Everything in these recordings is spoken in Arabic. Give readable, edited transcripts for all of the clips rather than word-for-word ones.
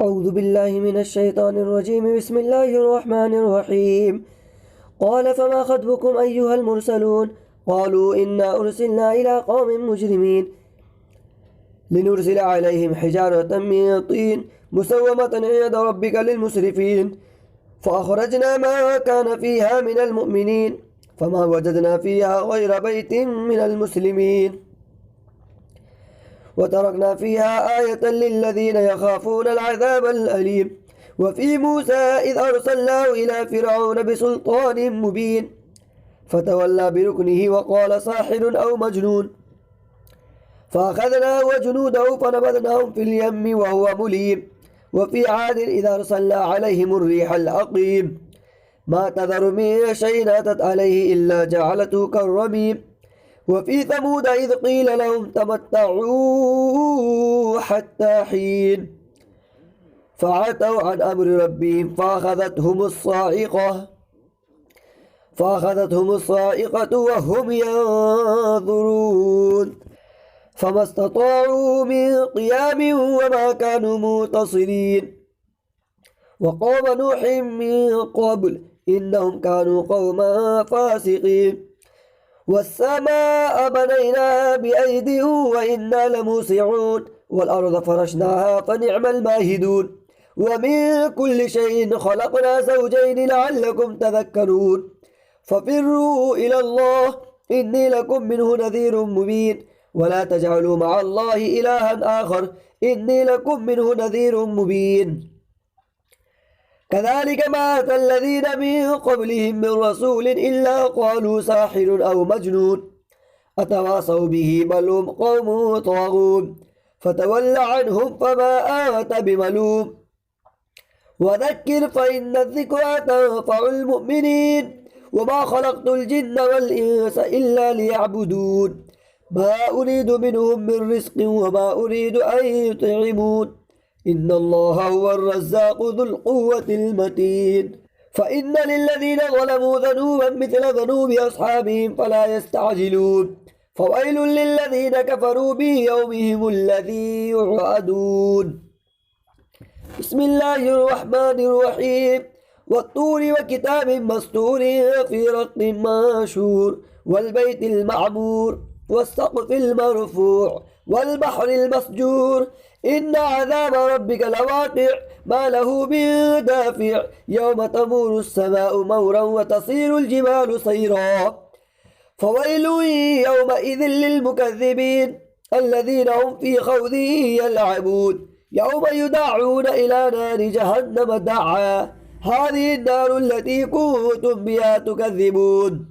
أعوذ بالله من الشيطان الرجيم. بسم الله الرحمن الرحيم. قال فما خطبكم أيها المرسلون؟ قالوا إنا أرسلنا إلى قوم مجرمين لنرسل عليهم حجارة من طين مسومة عند ربك للمسرفين فأخرجنا ما كان فيها من المؤمنين فما وجدنا فيها غير بيت من المسلمين وتركنا فيها آية للذين يخافون العذاب الأليم. وفي موسى إذ أرسلناه إلى فرعون بسلطان مبين فتولى بركنه وقال ساحر أو مجنون فأخذناه وجنوده فنبذناهم في اليم وهو مليم. وفي عاد إذ أرسلنا عليهم الريح العقيم ما تذر من شيء أتت عليه إلا جعلته كالرميم. وفي ثمود إذ قيل لهم تمتعوا حتى حين فعتوا عن أمر ربهم فأخذتهم الصاعقة وهم ينظرون فما استطاعوا من قيام وما كانوا منتصرين. وقوم نوح من قبل إنهم كانوا قوما فاسقين. والسماء بنيناها بأيد وإنا لموسعون والأرض فرشناها فنعم الماهدون. ومن كل شيء خلقنا زوجين لعلكم تذكرون. ففروا إلى الله إني لكم منه نذير مبين ولا تجعلوا مع الله إلها آخر إني لكم منه نذير مبين. كذلك ما أتى الذين من قبلهم من رسول إلا قالوا ساحر أو مجنون أتواصوا به بل هم قوم طاغون فتول عنهم فما أنت بملوم وذكر فإن الذكرى تنفع المؤمنين. وما خلقت الجن والإنس إلا ليعبدون ما أريد منهم من رزق وما أريد أن يطعمون إن الله هو الرزاق ذو القوة المتين. فإن للذين ظلموا ذنوبا مثل ذنوب أصحابهم فلا يستعجلون فويل للذين كفروا بيومهم الذي يوعدون. بسم الله الرحمن الرحيم. والطور وكتاب مسطور في رق منشور والبيت المعمور والسقف المرفوع والبحر المسجور إن عذاب ربك لواقع ما له من دافع يوم تمور السماء مورا وتصير الجبال صيرا فويل يومئذ للمكذبين الذين هم في خوض يلعبون يوم يدعون إلى نار جهنم دعا هذه النار التي كنتم بها تكذبون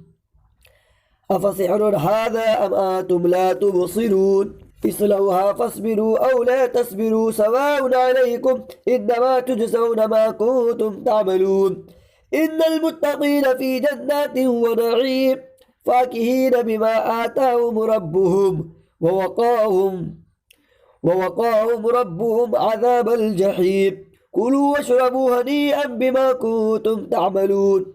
أفسحر هذا أم أنتم لا تبصرون اصلوها فاصبروا أو لا تصبروا سواء عليكم إنما تجزون ما كنتم تعملون. إن المتقين في جنات ونعيم فاكهين بما آتاهم ربهم ووقاهم ربهم عذاب الجحيم. كلوا واشربوا هنيئا بما كنتم تعملون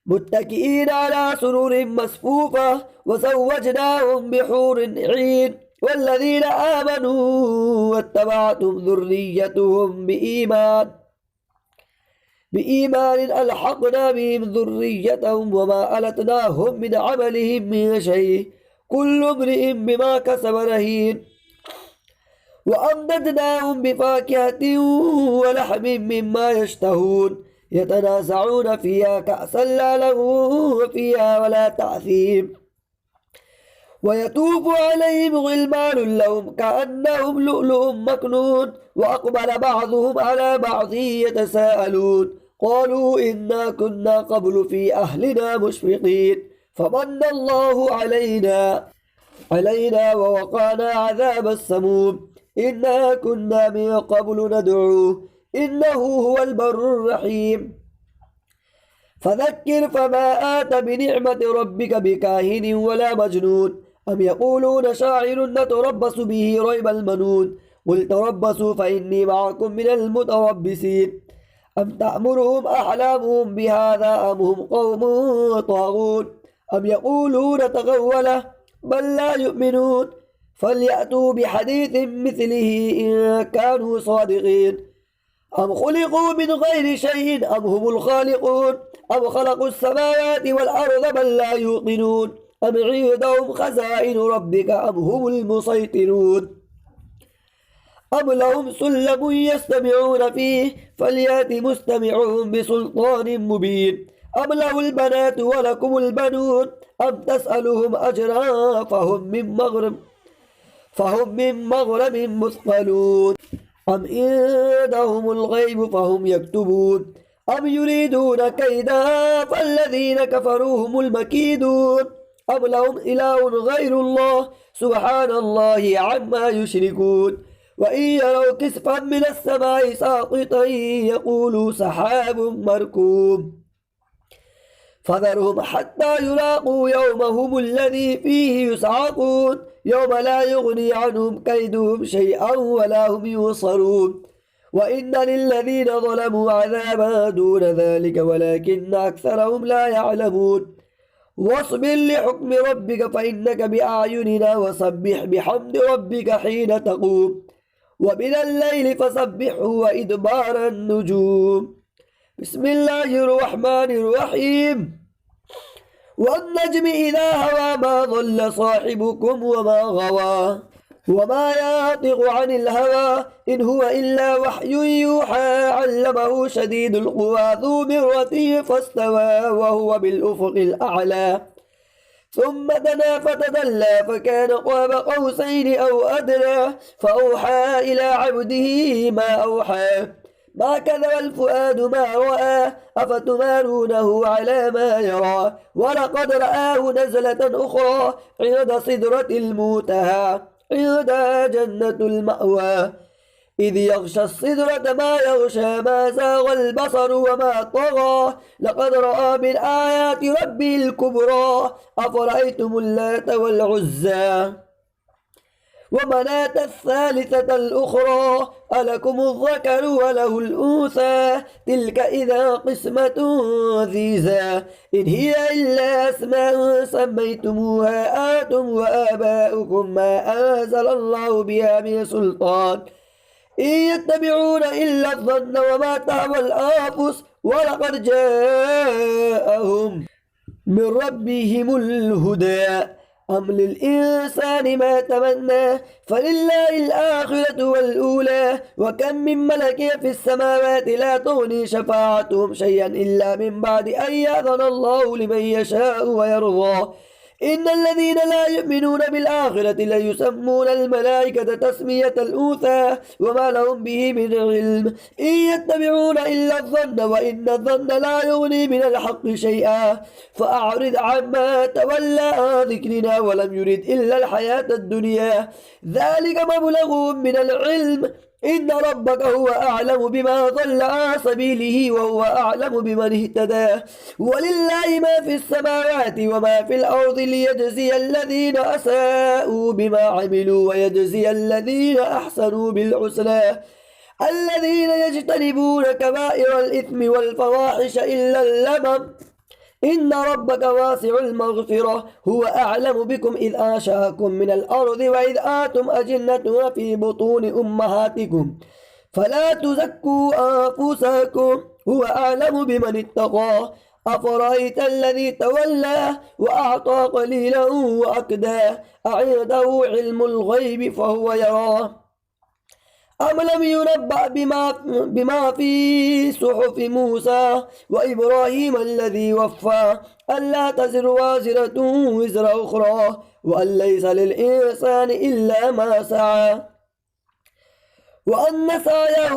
متكئين على سرر مصفوفة وزوجناهم بحور عين. والذين آمنوا واتبعتهم ذريتهم بإيمان ألحقنا بهم ذريتهم وما ألتناهم من عملهم من شيء كل امرئ بما كسب رهين. وأمددناهم بفاكهة ولحم مما يشتهون يتنازعون فيها كأسا لا لغو فيها ولا تأثيم ويطوف عليهم غلمان لهم كأنهم لؤلؤ مكنون وأقبل بعضهم على بعض يتساءلون قالوا إنا كنا قبل في أهلنا مشفقين فمن الله علينا ووقانا عذاب السموم إنا كنا من قبل ندعوه إنه هو البر الرحيم. فذكر فما آت بنعمة ربك بكاهن ولا مجنون أم يقولون شاعر نتربص به ريب المنون قل تربصوا فإني معكم من المتربصين أم تأمرهم أحلامهم بهذا أم هم قوم طاغون أم يقولون تغوله بل لا يؤمنون فليأتوا بحديث مثله إن كانوا صادقين أم خلقوا من غير شيء أم هم الخالقون أم خلقوا السماوات والأرض بل لا يوقنون أم عندهم خزائن ربك أم هم المسيطرون أم لهم سلم يستمعون فيه فليأت مستمعهم بسلطان مبين أم له البنات ولكم البنون أم تسألهم أجرا فهم من مغرم مثقلون أم عندهم الغيب فهم يكتبون أم يريدون كيدا فالذين كفروا هم المكيدون أم لهم إله غير الله سبحان الله عما يشركون وإن يروا كسفا من السماء ساقطا يقولوا سحاب مركوم فذرهم حتى يلاقوا يومهم الذي فيه يصعقون يوم لا يغني عنهم كيدهم شيئا ولا هم ينصرون وإن للذين ظلموا عذابا دون ذلك ولكن أكثرهم لا يعلمون واصبر لحكم ربك فإنك بأعيننا وسبح بحمد ربك حين تقوم ومن الليل فسبحه وإدبار النجوم بسم الله الرحمن الرحيم والنجم إذا هوى ما ضل صاحبكم وما غوى وما ينطق عن الهوى إن هو إلا وحي يوحى علمه شديد القوى ذو مرة فاستوى وهو بالأفق الأعلى ثم دنا فتدلى فكان قاب قوسين أو أدنى فأوحى إلى عبده ما أوحى ما كذب الفؤاد ما رأى أفتمارونه على ما يرى ولقد رآه نزلة أخرى عند صدرة المنتهى عند جنة المأوى إذ يغشى الصدرة ما يغشى ما زاغ البصر وما طغى لقد رأى من آيات ربه الكبرى أفرأيتم اللات والعزى ومناة الثالثة الأخرى ألكم الذكر وله الأنثى تلك إذا قسمة ضيزى إن هي إلا أسماء سميتموها أنتم وآباؤكم ما أنزل الله بها من سلطان إن يتبعون إلا الظن وما تهوى الأنفس ولقد جاءهم من ربهم الهدى أم للإنسان ما تمنى فلله الآخرة والأولى وكم من ملك في السماوات لا تغني شفاعتهم شيئا إلا من بعد أن يأذن الله لمن يشاء ويرضى إن الذين لا يؤمنون بالآخرة ليسمون الملائكة تسمية الأنثى وما لهم به من علم إن يتبعون إلا الظن وإن الظن لا يغني من الحق شيئا فأعرض عما تولى عن ذكرنا ولم يرد إلا الحياة الدنيا ذلك مبلغهم من العلم إن ربك هو أعلم بما ضل عن سبيله وهو أعلم بمن اهتدى ولله ما في السماوات وما في الأرض ليجزي الذين أساءوا بما عملوا ويجزي الذين أحسنوا بالحسنى الذين يجتنبون كبائر الإثم والفواحش إلا اللمم إن ربك واسع المغفرة هو أعلم بكم إذ أنشأكم من الأرض وإذ أنتم أجنة في بطون أمهاتكم فلا تزكوا أنفسكم هو أعلم بمن اتقى أفرأيت الذي تولى وأعطى قليلا وأكدى أعنده علم الغيب فهو يراه أم لم ينبأ بما في صحف موسى وإبراهيم الذي وفى ألا تزر وازرة وزر أخرى وأن ليس للإنسان إلا ما سعى وأن سعيه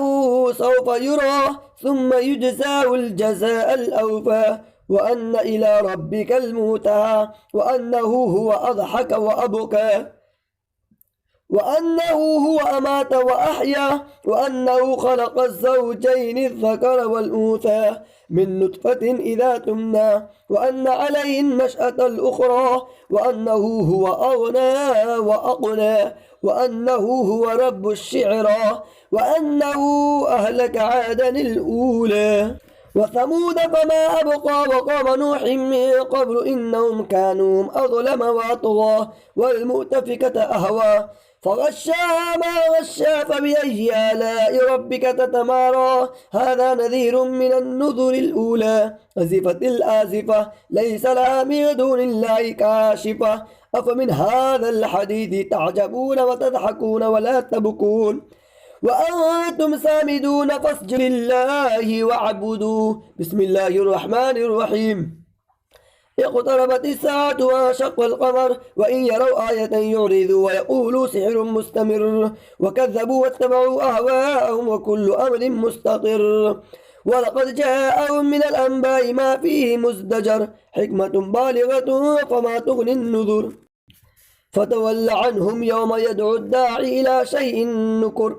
سوف يرى ثم يجزاه الجزاء الأوفى وأن إلى ربك المنتهى وأنه هو أضحك وأبكى وأنه هو أمات وأحيا وأنه خلق الزوجين الذكر والأنثى من نطفة إذا تمنى وأن عليه النشأة الأخرى وأنه هو أغنى وأقنى وأنه هو رب الشعرى وأنه أهلك عادا الأولى وثمود فما أبقى وقوم نوح من قبل إنهم كانوا أظلم وأطغى والمؤتفكة أهوى فغشاها ما غشا فبأي آلاء ربك تتمارى هذا نذير من النذر الأولى أزفت الآزفة ليس لها من دون الله كاشفة أفمن هذا الحديث تعجبون وتضحكون ولا تبكون وأنتم سامدون فاسجدوا لله واعبدوا بسم الله الرحمن الرحيم اقتربت الساعة وانشق القمر وإن يروا آية يعرضوا ويقولوا سحر مستمر وكذبوا واتبعوا أهواءهم وكل أمر مستقر ولقد جاءهم من الأنباء ما فيه مزدجر حكمة بالغة فما تغني النذر فتول عنهم يوم يدعو الداعي إلى شيء نكر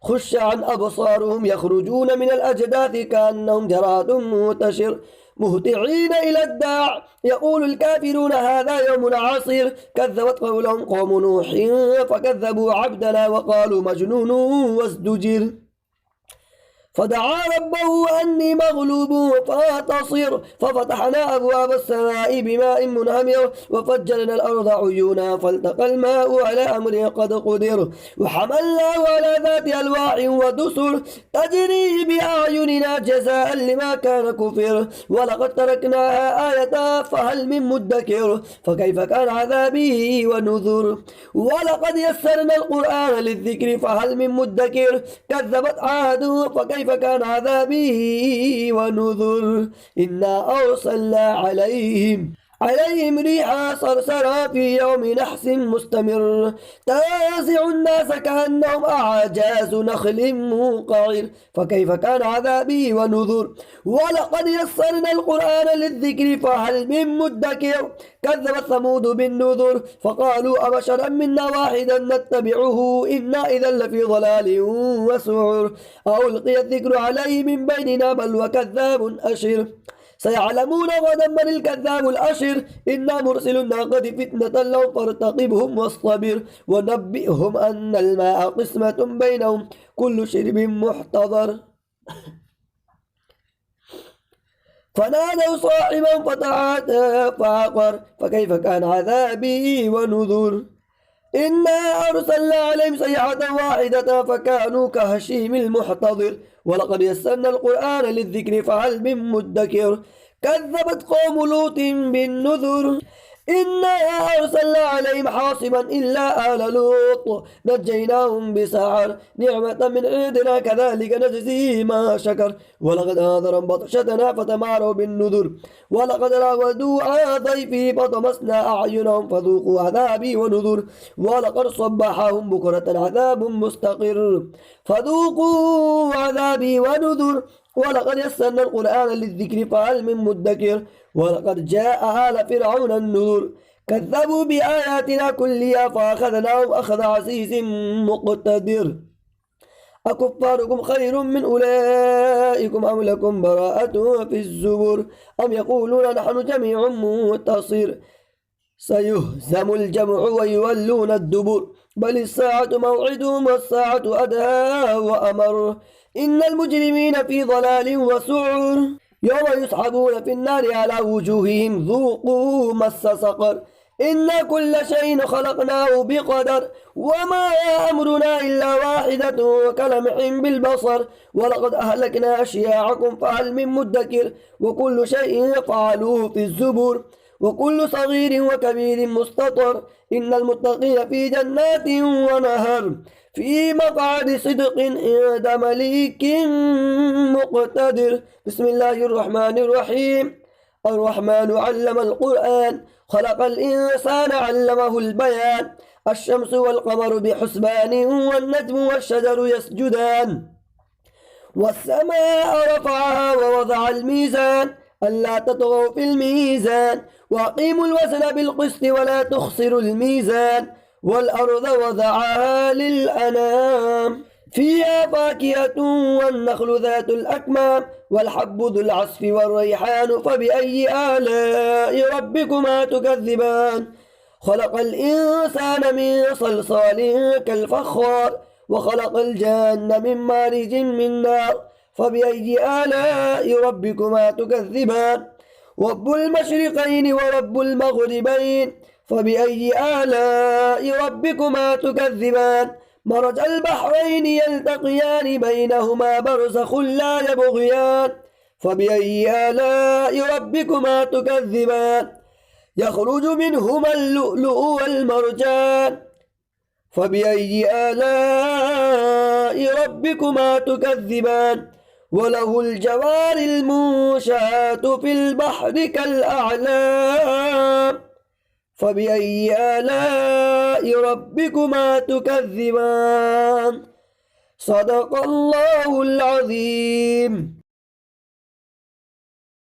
خش عن أبصارهم يخرجون من الأجداث كأنهم جراد منتشر مهطعين إلى الداع يقول الكافرون هذا يوم عصير كذبت قولهم قوم نوح فكذبوا عبدنا وقالوا مجنون وازدجر فدعا ربه أني مغلوب فانتصر ففتحنا أبواب السماء بماء منهمر وفجرنا الأرض عيونا فالتقى الماء على أمر قد قدر وحملناه على ذات ألواح ودسر تجري بأعيننا جزاء لما كان كفر ولقد تركناها آية فهل من مدكر فكيف كان عذابي ونذر ولقد يسرنا القرآن للذكر فهل من مدكر كذبت عاد فكيف كان عذابي ونذر إنا أرسلنا عليهم ريحا صرصرا في يوم نحس مستمر تنزع الناس كأنهم أعجاز نخل منقعر فكيف كان عذابي ونذر ولقد يسرنا القرآن للذكر فهل من مدكر كذبت ثمود بالنذر فقالوا أبشرا منا واحدا نتبعه إنا إذا لفي ضلال وسعر ألقي الذكر عليه من بيننا بل وكذاب أشر سيعلمون غدا من الكذاب الأشر إنا مرسل الناقة فتنة لهم فارتقبهم واصطبر ونبئهم أن الماء قسمة بينهم كل شرب محتضر فنادوا صاحبا فتعاتى فعقر فكيف كان عذابي ونذر إنا أرسلنا عليهم صيحة واحدة فكانوا كهشيم المحتضر ولقد يسرنا القرآن للذكر فهل من مدكر كذبت قوم لوط بالنذر إنا أرسلنا عليهم حاصبا إلا آل لوط نجيناهم بسحر نعمة من عندنا كذلك نجزي ما شكر ولقد آذرا بطشتنا فتماروا بالنذر ولقد راودوا عن ضيفي فطمسنا أعينهم فذوقوا عذابي ونذر ولقد صبحهم بكرة عذاب مستقر فذوقوا عذابي ونذر ولقد يسرنا القرآن للذكر فهل من مدكر ولقد جاء آل فرعون النذر كذبوا بآياتنا كلها فأخذناهم أخذ عزيز مقتدر أكفاركم خير من أولئكم أم لكم براءة في الزبر أم يقولون نحن جميع منتصر سيهزم الجمع ويولون الدبر بل الساعة موعدهم والساعة أدهى وأمر إن المجرمين في ضلال وسعر يوم يسحبون في النار على وجوههم ذوقوا مس سقر إن كل شيء خلقناه بقدر وما أمرنا إلا واحدة كلمح بالبصر ولقد أهلكنا أشياعكم فهل من مدكر وكل شيء فعلوه في الزبر وكل صغير وكبير مستطر إن المتقين في جنات ونهر في مقعد صدق عند مليك مقتدر بسم الله الرحمن الرحيم الرحمن علم القرآن خلق الإنسان علمه البيان الشمس والقمر بحسبان والنجم والشجر يسجدان والسماء رفعها ووضع الميزان ألا تطغوا في الميزان وأقيموا الوزن بالقسط ولا تخسروا الميزان والأرض وضعها للأنام فيها فاكهة والنخل ذات الأكمام والحب ذو العصف والريحان فبأي آلاء ربكما تكذبان خلق الإنسان من صلصال كالفخار وخلق الجان من مارج من نار فبأي آلاء ربكما تكذبان رب المشرقين ورب المغربين فبأي آلاء ربكما تكذبان مرج البحرين يلتقيان بينهما برزخ لا يبغيان فبأي آلاء ربكما تكذبان يخرج منهما اللؤلؤ والمرجان فبأي آلاء ربكما تكذبان وله الجوار المنشآت في البحر كالأعلام فبأي آلاء ربكما تكذبان صدق الله العظيم.